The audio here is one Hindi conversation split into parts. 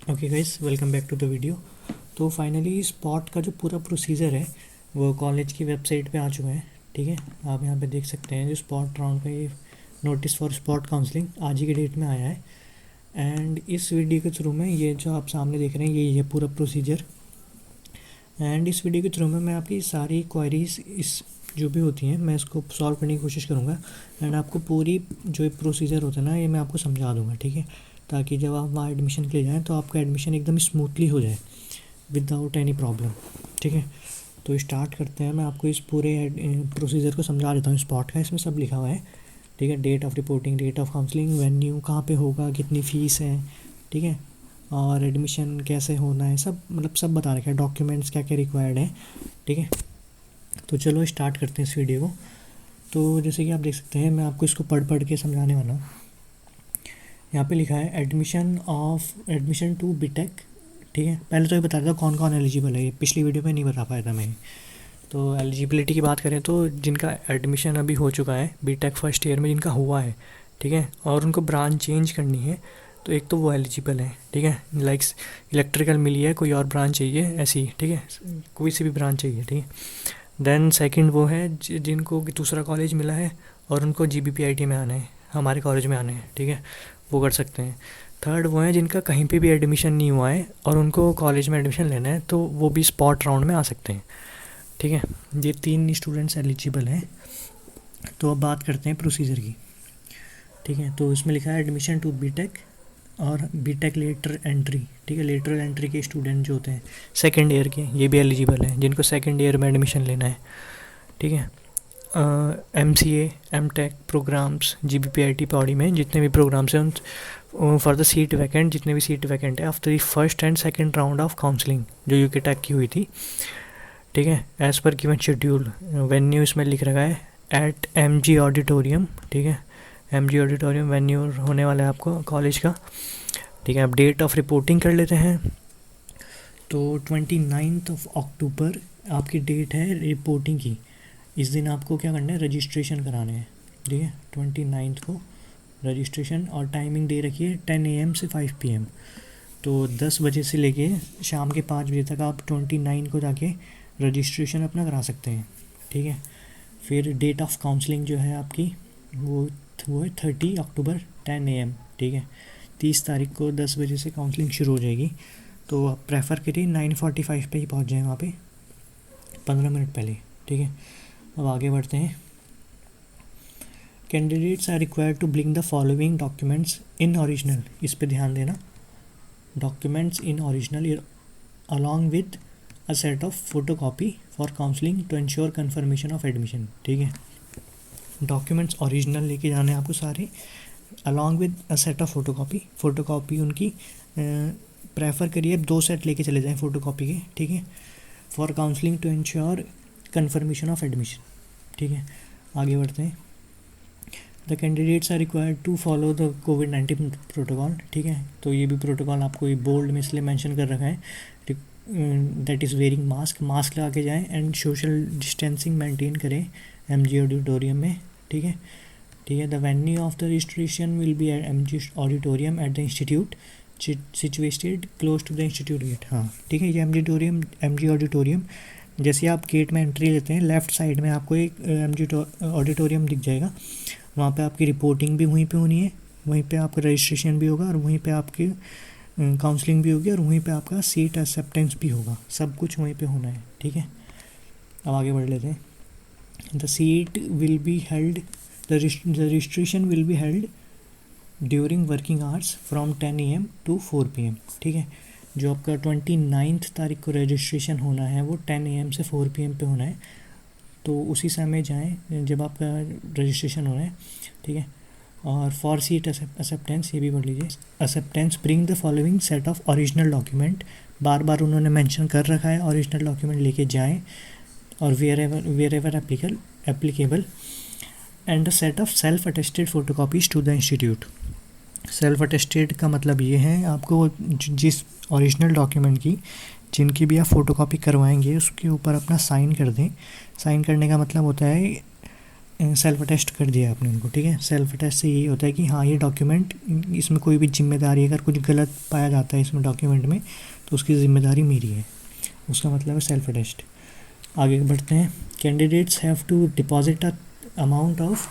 Okay guys, welcome back to the video. तो फाइनली स्पॉट का जो पूरा प्रोसीजर है वो कॉलेज की वेबसाइट पे आ चुका है। ठीक है, आप यहाँ पे देख सकते हैं जो स्पॉट राउंड का ये नोटिस फॉर स्पॉट काउंसलिंग आज ही के डेट में आया है। एंड इस वीडियो के थ्रू में ये जो आप सामने देख रहे हैं ये पूरा प्रोसीजर। एंड इस वीडियो के थ्रू में मैं आपकी सारी क्वायरीज इस जो भी होती हैं मैं इसको सॉल्व करने की कोशिश करूँगा। एंड आपको पूरी जो प्रोसीजर होता है ना ये मैं आपको समझा दूँगा, ठीक है, ताकि जब आप वहाँ एडमिशन के लिए जाएँ तो आपका एडमिशन एकदम स्मूथली हो जाए विदाउट एनी प्रॉब्लम। ठीक है, तो स्टार्ट करते हैं। मैं आपको इस पूरे प्रोसीजर को समझा देता हूँ। स्पॉट का इसमें सब लिखा हुआ है, ठीक है। Date of reporting, date of counselling, venue कहाँ पे होगा, कितनी फ़ीस है, ठीक है, और एडमिशन कैसे होना है, सब मतलब सब बता रखा है। डॉक्यूमेंट्स क्या क्या रिक्वायर्ड है, ठीक है। तो चलो स्टार्ट करते हैं इस वीडियो को। तो जैसे कि आप देख सकते हैं मैं आपको इसको पढ़ पढ़ के समझाने वाला हूँ। यहाँ पे लिखा है एडमिशन टू बीटेक, ठीक है। पहले तो ये बता रहा था कौन कौन एलिजिबल है, ये पिछली वीडियो में नहीं बता पाया था मैं। तो एलिजिबिलिटी की बात करें तो जिनका एडमिशन अभी हो चुका है बीटेक फर्स्ट ईयर में, जिनका हुआ है, ठीक है, और उनको ब्रांच चेंज करनी है तो एक तो वो एलिजिबल है, ठीक है। लाइक इलेक्ट्रिकल मिली है, कोई और ब्रांच चाहिए ऐसी, ठीक है, कोई सी भी ब्रांच चाहिए, ठीक है। देन सेकंड वो है जिनको दूसरा कॉलेज मिला है और उनको जीबीपीआईटी में आना है, हमारे कॉलेज में आना है, ठीक है, वो कर सकते हैं। थर्ड वो हैं जिनका कहीं पे भी एडमिशन नहीं हुआ है और उनको कॉलेज में एडमिशन लेना है तो वो भी स्पॉट राउंड में आ सकते हैं, ठीक है। ये 3 स्टूडेंट्स एलिजिबल हैं। तो अब बात करते हैं प्रोसीजर की, ठीक है। तो इसमें लिखा है एडमिशन टू बीटेक और बीटेक लेटर एंट्री, ठीक है। लेटरल एंट्री के स्टूडेंट जो होते हैं सेकेंड ईयर के, ये भी एलिजिबल हैं जिनको सेकेंड ईयर में एडमिशन लेना है, ठीक है। MCA MTech programmes GBPIT Pauri में जितने भी प्रोग्राम्स हैं उन फॉर द सीट वैकेंट, जितने भी सीट वैकेंट है after the first and second round of counselling जो यूके टेक की हुई थी, ठीक है, as per given schedule. Venue इसमें लिख रखा है एट MG ऑडिटोरियम, ठीक है, MG ऑडिटोरियम वेन्यू होने वाला है आपको कॉलेज का, ठीक है। अब डेट ऑफ रिपोर्टिंग कर लेते हैं। तो 29 अक्टूबर आपकी डेट है रिपोर्टिंग की। इस दिन आपको क्या करना है, रजिस्ट्रेशन कराने हैं, ठीक है। 29 को रजिस्ट्रेशन, और टाइमिंग दे रखी है 10 AM से 5 PM। तो 10 बजे से लेके शाम के 5 बजे तक आप 29 को जाके रजिस्ट्रेशन अपना करा सकते हैं, ठीक है। फिर डेट ऑफ काउंसलिंग जो है आपकी वो है 30 अक्टूबर 10 AM, ठीक है। 30 तारीख को 10 बजे से काउंसलिंग शुरू हो जाएगी। तो आप प्रेफर करिए 9:45 पे ही पहुंच जाएं वहाँ पे, 15 मिनट पहले, ठीक है। अब आगे बढ़ते हैं। Candidates are required to bring the following documents in original, इस पे ध्यान देना, documents in original along with a set of photo copy for counselling to ensure confirmation of admission, ठीक है। डॉक्यूमेंट्स ओरिजिनल लेके जाने हैं आपको सारे, along with a set of photo copy उनकी प्रेफर करिए 2 सेट लेके चले जाएं फ़ोटो कॉपी के, ठीक है, for counselling to ensure confirmation of admission, ठीक है। आगे बढ़ते हैं। The candidates are required to follow the कोविड-19 प्रोटोकॉल, ठीक है। तो ये भी प्रोटोकॉल आपको ये बोल्ड में इसलिए मेंशन कर रखा है, दैट इज़ वेयरिंग मास्क लगा के जाएँ एंड सोशल डिस्टेंसिंग मेंटेन करें MG ऑडिटोरियम में, ठीक है, ठीक है। The venue of the registration will be at MG auditorium at the institute situated close to the institute gate, हाँ, ठीक है। ये MG ऑडिटोरियम जैसे आप गेट में एंट्री लेते हैं लेफ़्ट साइड में आपको एक MG ऑडिटोरियम दिख जाएगा। वहाँ पे आपकी रिपोर्टिंग भी वहीं पे होनी है, वहीं पे आपका रजिस्ट्रेशन भी होगा और वहीं पे आपकी काउंसलिंग भी होगी और वहीं पे आपका सीट एक्सेप्टेंस भी होगा, सब कुछ वहीं पे होना है, ठीक है। अब आगे बढ़ लेते हैं। The seat will be held the registration will be held during working hours from 10 AM to 4 PM, ठीक है। जो आपका 29 तारीख को रजिस्ट्रेशन होना है वो 10 AM से 4 PM पे होना है, तो उसी समय जाएं जब आपका रजिस्ट्रेशन होना है, ठीक है। और फॉर सीट एक्सेप्टेंस ये भी पढ़ लीजिए, acceptance bring the following set of original document, बार बार उन्होंने मेंशन कर रखा है ओरिजिनल डॉक्यूमेंट लेके जाएं, और wherever applicable and the set of self attested photocopies to the institute. Self attested का मतलब ये है आपको जिस ओरिजिनल डॉक्यूमेंट की जिनकी भी आप फ़ोटोकॉपी करवाएंगे उसके ऊपर अपना साइन कर दें। साइन करने का मतलब होता है सेल्फ अटेस्ट कर दिया आपने उनको, ठीक है। सेल्फ अटेस्ट से यही होता है कि हाँ ये डॉक्यूमेंट, इसमें कोई भी जिम्मेदारी, अगर कुछ गलत पाया जाता है इसमें डॉक्यूमेंट में तो उसकी ज़िम्मेदारी मेरी है, उसका मतलब है सेल्फ अटेस्ट। आगे बढ़ते हैं। Candidates have to deposit a amount of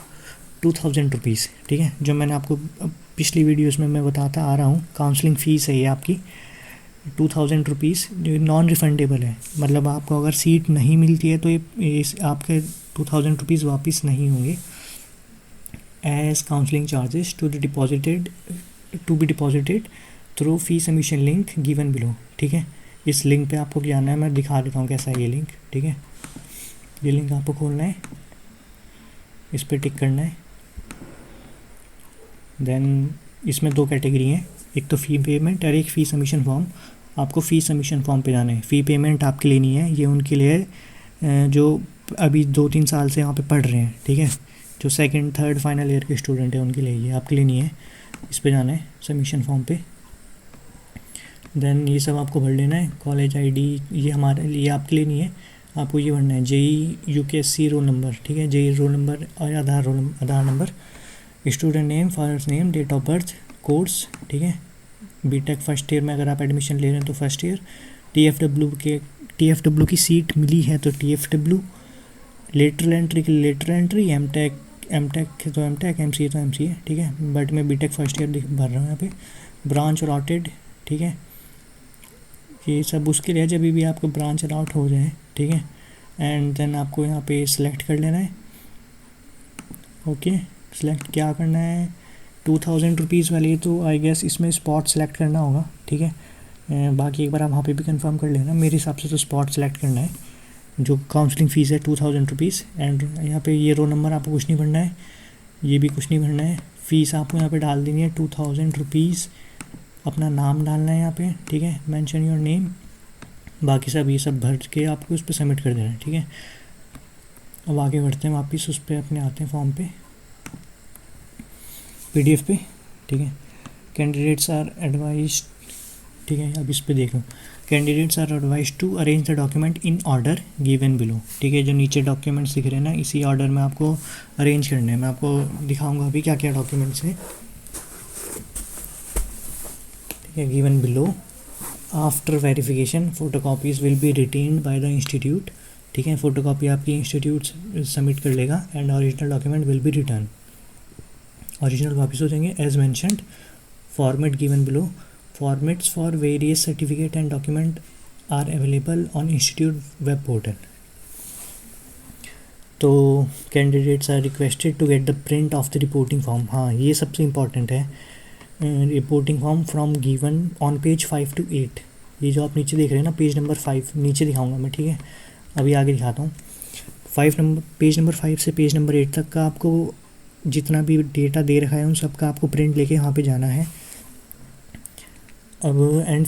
2000 rupees, ठीक है। जो मैंने आपको पिछली वीडियोज़ में मैं बताता आ रहा हूँ, काउंसलिंग फ़ीस है ये आपकी 2000 रुपीज़, जो नॉन रिफंडेबल है। मतलब आपको अगर सीट नहीं मिलती है तो ये आपके 2000 रुपीज़ वापस नहीं होंगे। As counselling charges to be deposited through fee submission link given below, ठीक है। इस लिंक पे आपको क्या आना है, मैं दिखा देता हूँ कैसा है ये लिंक, ठीक है। ये लिंक आपको खोलना है, इस पर टिक करना है। देन इसमें 2 कैटेगरी हैं, एक तो फ़ी पेमेंट और एक फ़ी सबमिशन फॉर्म। आपको फ़ी सबमिशन फॉर्म पे जाना है। फ़ी पेमेंट आपके लिए नहीं है, ये उनके लिए जो अभी 2-3 साल से यहाँ पे पढ़ रहे हैं, ठीक है। जो 2nd 3rd फाइनल ईयर के स्टूडेंट हैं उनके लिए, ये आपके लिए नहीं है। इस पे जाना है सबमिशन फॉर्म पे। देन ये सब आपको भर लेना है। कॉलेज आईडी ये हमारे लिए, आपके लिए नहीं है, आपको ये भरना है। जेई यूकेएससी रोल नंबर, ठीक है। जेई रोल नंबर और Aadhaar number, student name, father's name, date of birth, course, ठीक है। बीटेक फर्स्ट ईयर में अगर आप एडमिशन ले रहे हैं तो फर्स्ट ईयर। टीएफडब्ल्यू की सीट मिली है तो टीएफडब्ल्यू, लेटरल एंट्री के लिए लेटरल एंट्री, एमटेक तो एमटेक, एमसीए तो एमसीए, ठीक है। बट मैं बीटेक फर्स्ट ईयर भर रहा हूँ यहाँ पे। ब्रांच अलॉटेड, ठीक है। ये सब उसके लिए जब भी आपको ब्रांच अलॉट हो जाए, ठीक है। एंड देन आपको यहाँ पे सिलेक्ट कर लेना है। ओके, सिलेक्ट क्या करना है, 2000 रुपीज़ वाली तो आई गेस इसमें स्पॉट सेलेक्ट करना होगा, ठीक है। बाकी एक बार आप वहाँ पे भी कंफर्म कर लेना। मेरे हिसाब से तो स्पॉट सेलेक्ट करना है। जो काउंसलिंग फ़ीस है 2000 रुपीज़। एंड यहाँ पे ये रोल नंबर आपको कुछ नहीं भरना है, ये भी कुछ नहीं भरना है। फ़ीस आपको यहाँ पे डाल देनी है 2000 रुपीज़। अपना नाम डालना है यहाँ पे, ठीक है, मेंशन योर नेम। बाकी सब ये सब भर के आपको उस पर सबमिट कर देना है, ठीक है। अब आगे बढ़ते हैं वापस उस पर अपने आते हैं फॉर्म पे, PDF पे, ठीक है। कैंडिडेट्स आर एडवाइज, ठीक है। अब इस पे देख लो, candidates are advised to arrange the document in order given below, ठीक है। जो नीचे डॉक्यूमेंट्स दिख रहे हैं ना, इसी ऑर्डर में आपको अरेंज करने हैं। मैं आपको दिखाऊंगा अभी क्या क्या डॉक्यूमेंट्स हैं, ठीक है। Given below, after verification photocopies will be retained by the institute, ठीक है। फोटोकॉपी आपकी इंस्टीट्यूट सबमिट कर लेगा and original document will be return, original वापस हो जाएंगे। As mentioned, format given below, formats for various certificate and document are available on institute web portal. तो candidates are requested to get the print of the reporting form, हाँ ये सबसे इम्पॉर्टेंट है। Reporting form from given on page 5 to 8, ये जो आप नीचे देख रहे हैं ना, पेज नंबर 5 नीचे दिखाऊंगा मैं, ठीक है। अभी आगे दिखाता हूँ। पेज नंबर 5 से पेज नंबर 8 तक का आपको जितना भी डेटा दे रखा है उन सब का आपको प्रिंट लेके वहाँ पे जाना है। अब and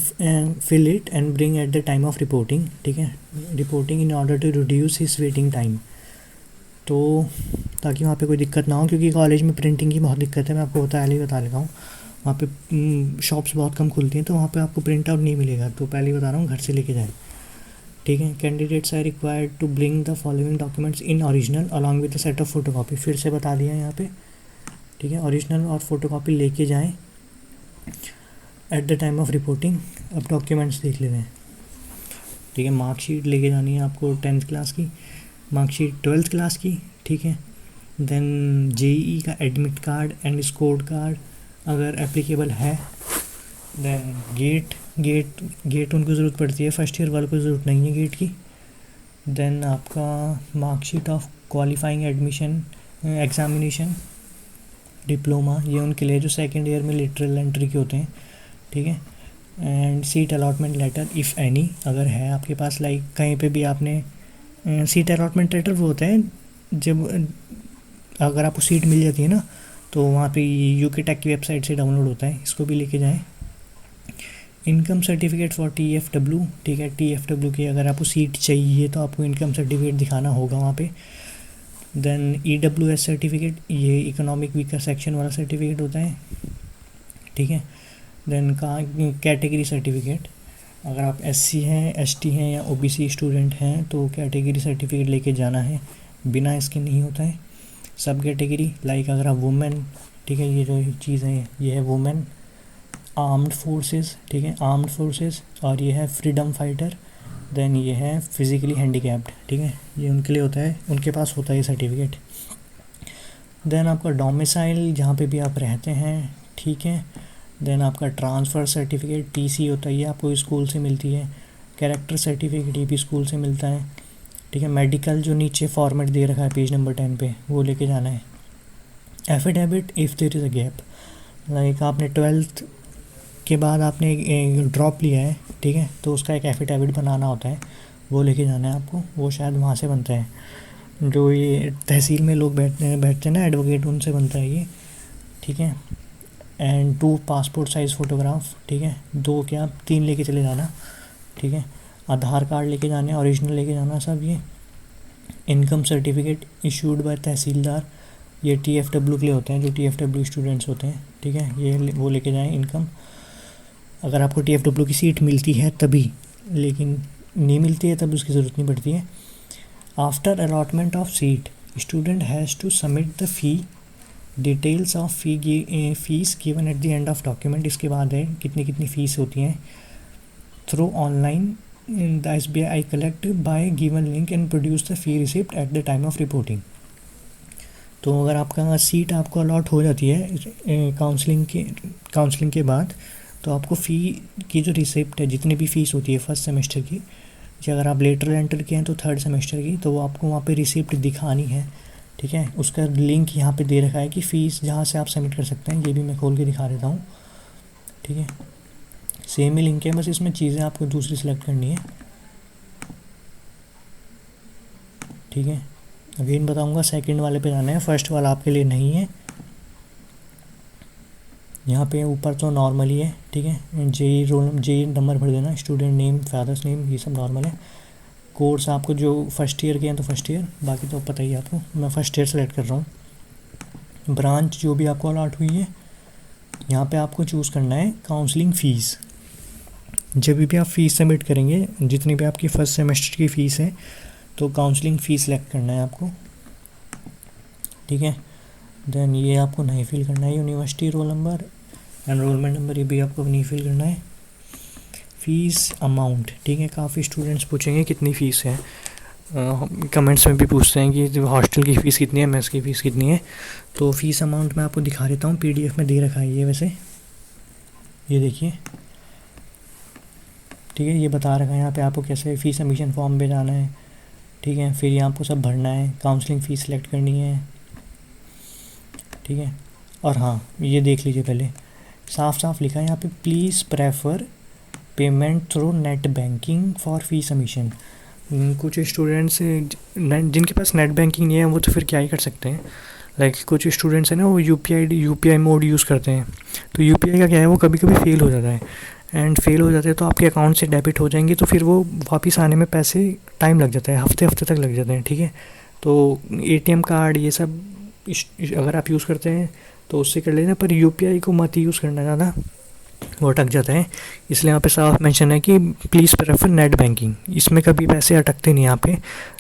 fill it and bring at the time of reporting, ठीक है। Reporting in order to reduce his waiting time, तो ताकि वहाँ पे कोई दिक्कत ना हो, क्योंकि कॉलेज में प्रिंटिंग की बहुत दिक्कत है। मैं आपको पहले ही बता लेता हूँ, वहाँ पे शॉप्स बहुत कम खुलती हैं तो वहाँ पे आपको प्रिंट आउट नहीं मिलेगा, तो पहले ही बता रहा हूँ घर से लेके जाए, ठीक है। Candidates are required to bring the following documents in original along with the set of photocopy, फिर से बता दिया यहाँ पे, ठीक है। ओरिजिनल और फोटोकॉपी लेके जाएं eight the time of reporting. अब डॉक्यूमेंट्स देख लेते हैं, ठीक है। मार्कशीट लेके जानी है आपको 10th क्लास की, मार्कशीट 12th क्लास की, ठीक है। देन जेईई का admit card and score card अगर एप्लीकेबल है। देन गेट उनको ज़रूरत पड़ती है, फर्स्ट ईयर वालों को ज़रूरत नहीं है गेट की। देन आपका marksheet of qualifying admission examination diploma, ये उनके लिए जो 2nd ईयर में लिटरल एंट्री के होते हैं, ठीक है। And seat allotment letter if any, अगर है आपके पास, लाइक कहीं पे भी आपने सीट अलॉटमेंट लेटर वो होता है जब अगर आपको सीट मिल जाती है ना, तो वहाँ पे यूके टेक की वेबसाइट से डाउनलोड होता है, इसको भी लेके जाएं। इनकम सर्टिफिकेट फॉर TFW, ठीक है। TFW की अगर आपको सीट चाहिए तो आपको इनकम सर्टिफिकेट दिखाना होगा वहाँ पे। देन EWS सर्टिफिकेट, ये इकोनॉमिक वीकर सेक्शन वाला सर्टिफिकेट होता है, ठीक है। देन का कैटेगरी सर्टिफिकेट, अगर आप SC हैं, ST हैं या OBC स्टूडेंट हैं तो कैटेगरी सर्टिफिकेट लेके जाना है, बिना इसके नहीं होता है। सब कैटेगरी लाइक अगर आप वुमेन, ठीक है, ये जो चीज़ है ये है वुमेन, आर्म्ड फोर्सेस, ठीक है, आर्म्ड फोर्सेस, और ये है फ्रीडम फाइटर, देन ये है फिज़िकली हैंडीकैप्ड, ठीक है, ये उनके लिए होता है, उनके पास होता है ये सर्टिफिकेट। देन आपका डोमिसाइल जहाँ पे भी आप रहते हैं, ठीक है, देन आपका ट्रांसफ़र सर्टिफिकेट टीसी होता है, ये आपको स्कूल से मिलती है। कैरेक्टर सर्टिफिकेट ये भी स्कूल से मिलता है, ठीक है। मेडिकल जो नीचे फॉर्मेट दे रखा है पेज नंबर 10 पे वो लेके जाना है। Affidavit if there is a gap, like आपने 12th के बाद आपने ड्रॉप लिया है, ठीक है, तो उसका एक एफिडेविट बनाना होता है, वो लेके जाना है आपको, वो शायद वहाँ से बनता है, जो ये तहसील में लोग बैठते हैं ना एडवोकेट, उनसे बनता है ये, ठीक है। एंड 2 पासपोर्ट साइज़ फ़ोटोग्राफ, ठीक है, 2 क्या 3 लेके चले जाना, ठीक है। आधार कार्ड लेके जाने, ओरिजिनल लेके जाना सब ये। इनकम सर्टिफिकेट इशूड बाय तहसीलदार, ये TFW के लिए होते हैं, जो TFW स्टूडेंट्स होते हैं, ठीक है, ये वो लेके जाएं इनकम। अगर आपको TFW की सीट मिलती है तभी, लेकिन नहीं मिलती है तब उसकी ज़रूरत नहीं पड़ती है। After allotment of seat student has to submit the fee details of fees given at the end of document, इसके बाद है कितनी कितनी फ़ीस होती हैं, through online the SBI collect by given link and produce the fee receipt at the time of reporting. तो अगर आपका सीट आपको अलॉट हो जाती है काउंसलिंग के बाद, तो आपको फ़ी की जो रिसिप्ट है, जितनी भी फ़ीस होती है फर्स्ट सेमेस्टर की, या अगर आप लेटर एंटर किए हैं तो थर्ड सेमेस्टर की, तो वो आपको वहाँ पे रिसिप्ट दिखानी है, ठीक है। उसका लिंक यहाँ पे दे रखा है कि फ़ीस जहाँ से आप सबमिट कर सकते हैं, ये भी मैं खोल के दिखा देता हूँ, ठीक है। सेम ही लिंक है, बस इसमें चीज़ें आपको दूसरी सेलेक्ट करनी है, ठीक है। अगेन बताऊँगा, सेकंड वाले पे जाना है, फर्स्ट वाला आपके लिए नहीं है। यहाँ पे ऊपर तो नॉर्मल ही है, ठीक है, जेई नंबर भर देना, स्टूडेंट नेम, फादर्स नेम, ये सब नॉर्मल है। कोर्स आपको जो फर्स्ट ईयर के हैं तो फर्स्ट ईयर, बाकी तो पता ही है आपको, मैं फर्स्ट ईयर सेलेक्ट कर रहा हूँ। ब्रांच जो भी आपको अलॉट हुई है, यहाँ पे आपको चूज़ करना है काउंसलिंग फ़ीस। जब भी आप फ़ीस सबमिट करेंगे, जितनी भी आपकी फ़र्स्ट सेमेस्टर की फ़ीस है, तो काउंसलिंग फ़ीस सेलेक्ट करना है आपको, ठीक है। देन ये आपको नहीं फिल करना है, university roll number, enrolment number, ये भी आपको नहीं फिल करना है। फ़ीस अमाउंट, ठीक है, काफ़ी स्टूडेंट्स पूछेंगे कितनी फ़ीस है, कमेंट्स में भी पूछते हैं कि हॉस्टल की फ़ीस कितनी है, मेस की फ़ीस कितनी है। तो फ़ीस अमाउंट मैं आपको दिखा देता हूँ, PDF में दे रखा है ये, वैसे ये देखिए, ठीक है, ये बता रखा है यहाँ पे आपको कैसे फ़ीस सबमिशन फॉर्म पे जाना है, ठीक है। फिर यहाँ आपको सब भरना है, काउंसलिंग फ़ीस सेलेक्ट करनी है, ठीक है। और हाँ, ये देख लीजिए, पहले साफ साफ लिखा है यहाँ पे, please prefer payment through net banking for fee submission. कुछ स्टूडेंट्स जिनके पास नेट बैंकिंग नहीं है वो तो फिर क्या ही कर सकते हैं, लाइक कुछ स्टूडेंट्स हैं ना, वो UPI मोड यूज़ करते हैं। तो UPI का क्या है, वो कभी कभी फेल हो जाता है, एंड फेल हो जाते हैं तो आपके अकाउंट से डेबिट हो जाएंगे, तो फिर वो वापस आने में पैसे टाइम लग जाता है, हफ्ते तक लग जाते हैं, ठीक है। तो ATM कार्ड ये सब अगर आप यूज़ करते हैं तो उससे कर लेना, पर UPI को मत यूज़ करना ज़्यादा, वो अटक जाता है। इसलिए यहाँ पे साफ मेंशन है कि प्लीज़ प्रेफर नेट बैंकिंग, इसमें कभी पैसे अटकते नहीं यहाँ पे,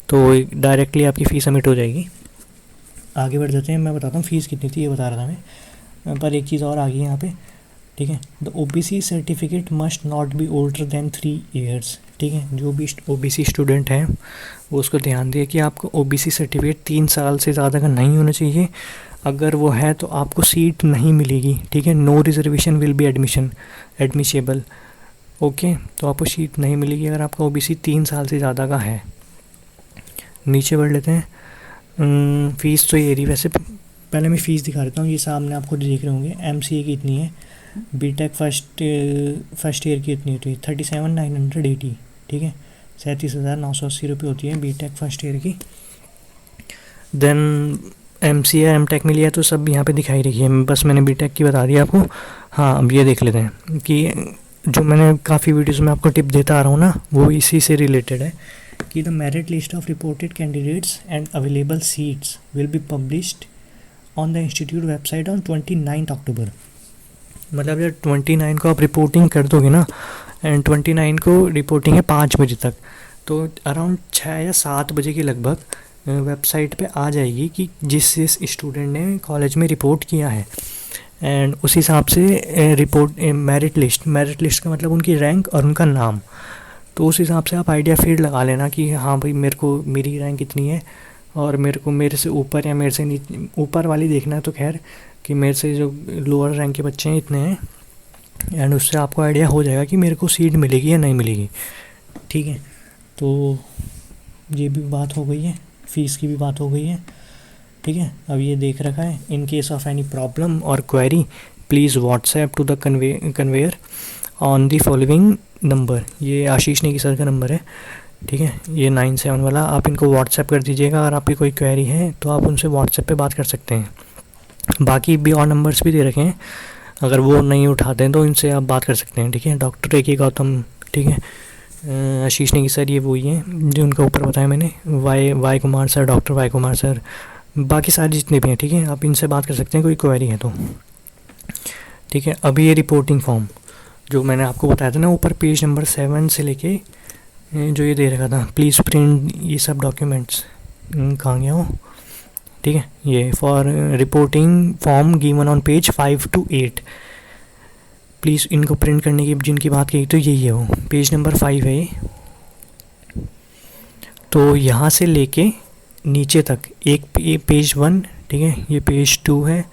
तो डायरेक्टली आपकी फ़ीस सबमिट हो जाएगी। आगे बढ़ जाते हैं, मैं बताता हूँ फ़ीस कितनी थी, ये बता रहा था मैं, पर एक चीज़ और आ गई यहाँ पे, ठीक है। The OBC certificate must not be older than 3 years, ठीक है। जो भी OBC स्टूडेंट हैं वो उसको ध्यान दिए कि आपको OBC सर्टिफिकेट 3 साल से ज़्यादा का नहीं होना चाहिए। अगर वो है तो आपको सीट नहीं मिलेगी, ठीक है। No reservation will be admissible, okay. तो आपको सीट नहीं मिलेगी अगर आपका OBC 3 साल से ज़्यादा का है। नीचे बढ़ लेते हैं। फ़ीस तो ये रही, वैसे पहले मैं फ़ीस दिखा देता हूँ, ये सामने आप खुद देख रहे होंगे। MCA की इतनी है, BTech फर्स्ट ईयर की इतनी होती है 37,980, ठीक है, 37,980 रुपये होती है BTech फर्स्ट ईयर की। देन MCA M.Tech में लिया तो सब यहाँ पे दिखाई रही है, बस मैंने BTech की बता दी आपको। हाँ, अब ये देख लेते हैं कि जो मैंने काफ़ी वीडियोस में आपको टिप देता आ रहा हूँ ना, वो इसी से रिलेटेड है कि the merit list of reported candidates and available seats will be published on the institute website on 29 अक्टूबर। मतलब जब 29 को आप रिपोर्टिंग कर दोगे ना, एंड 29 को रिपोर्टिंग है 5 बजे तक, तो अराउंड 6 या 7 बजे के लगभग वेबसाइट पे आ जाएगी कि जिस जिस स्टूडेंट ने कॉलेज में रिपोर्ट किया है, एंड उस हिसाब से रिपोर्ट मेरिट लिस्ट का मतलब उनकी रैंक और उनका नाम। तो उस हिसाब से आप आइडिया फिर लगा लेना कि हाँ भाई मेरे को मेरी रैंक कितनी है, और मेरे को मेरे से ऊपर या मेरे से नीचे, ऊपर वाली देखना है तो खैर कि मेरे से जो लोअर रैंक के बच्चे हैं इतने हैं, एंड उससे आपको आइडिया हो जाएगा कि मेरे को सीट मिलेगी या नहीं मिलेगी। ठीक है, तो ये भी बात हो गई है, फ़ीस की भी बात हो गई है। ठीक है, अब ये देख रखा है, in case of any problem और query please WhatsApp to the conveyor on the following number. ये आशीष नेगी सर का नंबर है। ठीक है, ये 97 वाला, आप इनको व्हाट्सएप कर दीजिएगा। अगर आपकी कोई क्वेरी है तो आप उनसे व्हाट्सएप पे बात कर सकते हैं। बाकी भी और नंबर्स भी दे रखे हैं, अगर वो नहीं उठाते हैं तो इनसे आप बात कर सकते हैं। ठीक है, डॉक्टर A.K. गौतम, ठीक है, आशीष नेगी सर ये वही हैं जो उनका ऊपर बताया मैंने, Y Kumar sir, doctor Y Kumar sir, बाकी सारे जितने भी हैं। ठीक है, आप इनसे बात कर सकते हैं कोई क्वेरी है तो। ठीक है, अभी ये रिपोर्टिंग फॉर्म जो मैंने आपको बताया था ना ऊपर पेज नंबर 7 से लेके जो ये दे रखा था प्लीज़ प्रिंट ये सब डॉक्यूमेंट्स, कहाँ गया हो। ठीक है, ये for reporting form given on page 5 to 8, please इनको प्रिंट करने की जिनकी बात की तो यही है, वो पेज नंबर 5 है ये। तो यहाँ से लेके नीचे तक एक पेज 1, ठीक है, ये पेज 2 है,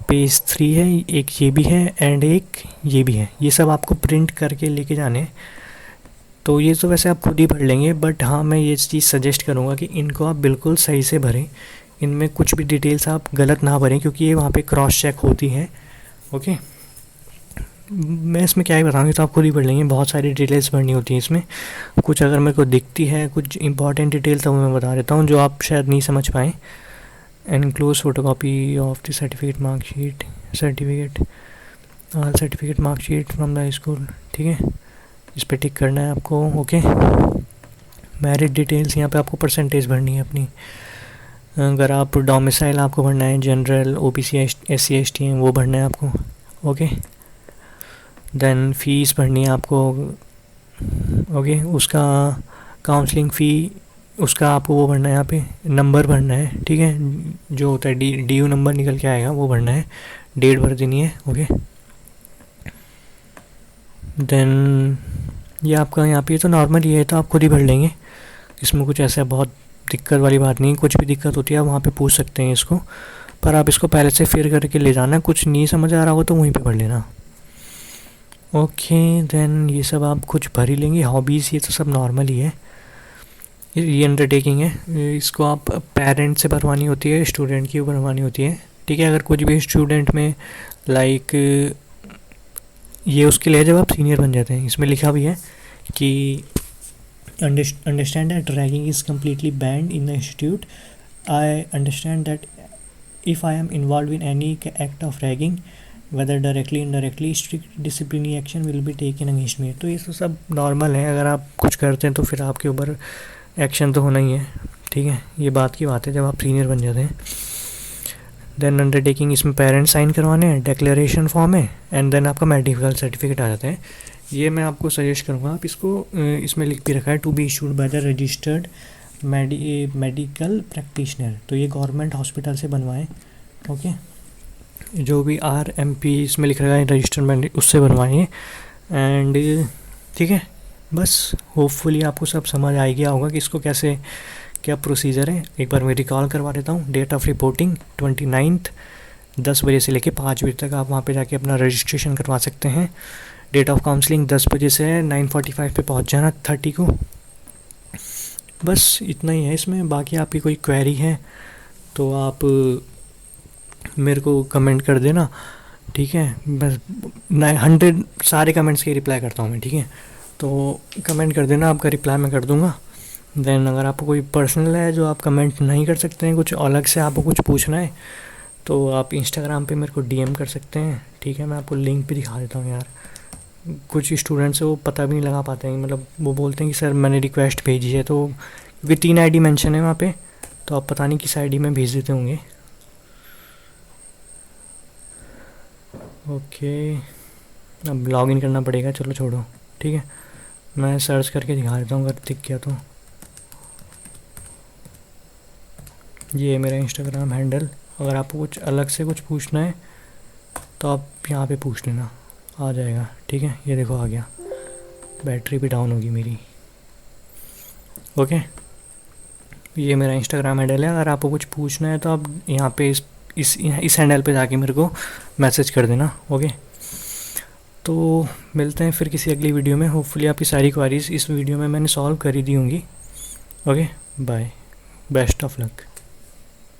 पेज 3 है, एक ये भी है एंड एक ये भी है। ये सब आपको प्रिंट करके लेके जाने। तो ये तो वैसे आप खुद ही भर लेंगे, बट हाँ मैं ये चीज़ सजेस्ट करूँगा कि इनको आप बिल्कुल सही से भरें, इनमें कुछ भी डिटेल्स आप गलत ना भरें, क्योंकि ये वहाँ पे क्रॉस चेक होती है। ओके, मैं इसमें क्या ही बताऊँगी, तो आप खुद ही पढ़ लेंगे, बहुत सारी डिटेल्स भरनी होती हैं इसमें। कुछ अगर मेरे को दिखती है कुछ इंपॉर्टेंट डिटेल तो मैं बता देता हूँ जो आप शायद नहीं समझ पाएँ। Enclose photocopy of the certificate marksheet, certificate marksheet from the school. ठीक है, इस पर टिक करना है आपको। ओके, मैरिट डिटेल्स, यहाँ पे आपको परसेंटेज भरनी है अपनी। अगर आप डोमिसाइल आपको भरना है, जनरल, OBC, SC ST हैं वो भरना है आपको। ओके, देन फीस भरनी है आपको। ओके, उसका काउंसलिंग फ़ी, उसका आपको वो भरना है, यहाँ पे नंबर भरना है। ठीक है, जो होता है DU नंबर निकल के आएगा वो भरना है, डेट भर देनी है। ओके, देन ये आपका यहाँ पे तो नॉर्मल ही है, तो आप खुद ही भर लेंगे, इसमें कुछ ऐसा बहुत दिक्कत वाली बात नहीं। कुछ भी दिक्कत होती है आप वहाँ पे पूछ सकते हैं इसको, पर आप इसको पहले से फिर करके ले जाना, कुछ नहीं समझ आ रहा हो तो वहीं पे भर लेना। ओके, देन ये सब आप कुछ भर ही लेंगे। हॉबीज़ ये तो सब नॉर्मल ही है, ये अंडरटेकिंग है, इसको आप पेरेंट से भरवानी होती है, स्टूडेंट की भरवानी होती है। ठीक है, अगर कुछ भी स्टूडेंट में लाइक ये उसके लिए जब आप सीनियर बन जाते हैं, इसमें लिखा भी है कि understand that ragging is completely banned in the institute. I understand that if I am involve in any act of ragging whether directly indirectly strict disciplinary action will be taken against me. तो ये तो सब नॉर्मल है, अगर आप कुछ करते हैं तो फिर आपके ऊपर एक्शन तो होना ही है। ठीक है, ये बात की बात है जब आप सीनियर बन जाते हैं। देन अंडरटेकिंग, इसमें पेरेंट्स साइन करवाने हैं, डिक्लेरेशन फॉर्म है, एंड देन आपका मेडिकल सर्टिफिकेट आ जाता है। ये मैं आपको सजेस्ट करूँगा, आप इसको इसमें लिख भी रखा है to be issued by the registered medical practitioner. तो ये गवर्नमेंट हॉस्पिटल से बनवाएं। ओके, जो भी RMP इसमें लिख रखा है रजिस्टर्ड उससे बनवाइए। एंड ठीक है, बस होपफुली आपको सब समझ आ गया होगा कि इसको कैसे क्या प्रोसीजर है। एक बार मैं रिकॉल करवा देता हूँ। डेट ऑफ रिपोर्टिंग 29 10 बजे से लेके 5 बजे तक आप वहाँ पे जाके अपना रजिस्ट्रेशन करवा सकते हैं। डेट ऑफ काउंसलिंग 10 बजे से है, 9:45 पे पहुँच जाना 30 को। बस इतना ही है इसमें। बाकी आपकी कोई क्वेरी है तो आप मेरे को कमेंट कर देना। ठीक है, बस 100 सारे कमेंट्स के रिप्लाई करता हूँ मैं। ठीक है, तो कमेंट कर देना, आपका रिप्लाई मैं कर दूँगा। देन अगर आपको कोई पर्सनल है जो आप कमेंट नहीं कर सकते हैं, कुछ अलग से आपको कुछ पूछना है, तो आप इंस्टाग्राम पे मेरे को DM कर सकते हैं। ठीक है, मैं आपको लिंक भी दिखा देता हूँ यार। कुछ स्टूडेंट्स है वो पता भी नहीं लगा पाते हैं, मतलब वो बोलते हैं कि सर मैंने रिक्वेस्ट भेजी है, तो क्योंकि 3 ID मेंशन है वहाँ पे, तो आप पता नहीं किस ID में भेज देते होंगे। ओके, अब लॉगिन करना पड़ेगा, चलो छोड़ो। ठीक है, मैं सर्च करके दिखा देता हूँ अगर दिख गया तो। ये है मेरा इंस्टाग्राम हैंडल। अगर आपको कुछ अलग से कुछ पूछना है तो आप यहाँ पे पूछ लेना, आ जाएगा। ठीक है, ये देखो आ गया। बैटरी भी डाउन होगी मेरी। ओके, ये मेरा इंस्टाग्राम हैंडल है। अगर आपको कुछ पूछना है तो आप यहाँ पे इस हैंडल पे जाके मेरे को मैसेज कर देना। ओके, तो मिलते हैं फिर किसी अगली वीडियो में। होपफुली आपकी सारी क्वारीज इस वीडियो में मैंने सॉल्व कर ही दी होंगी। Okay, bye, best of luck.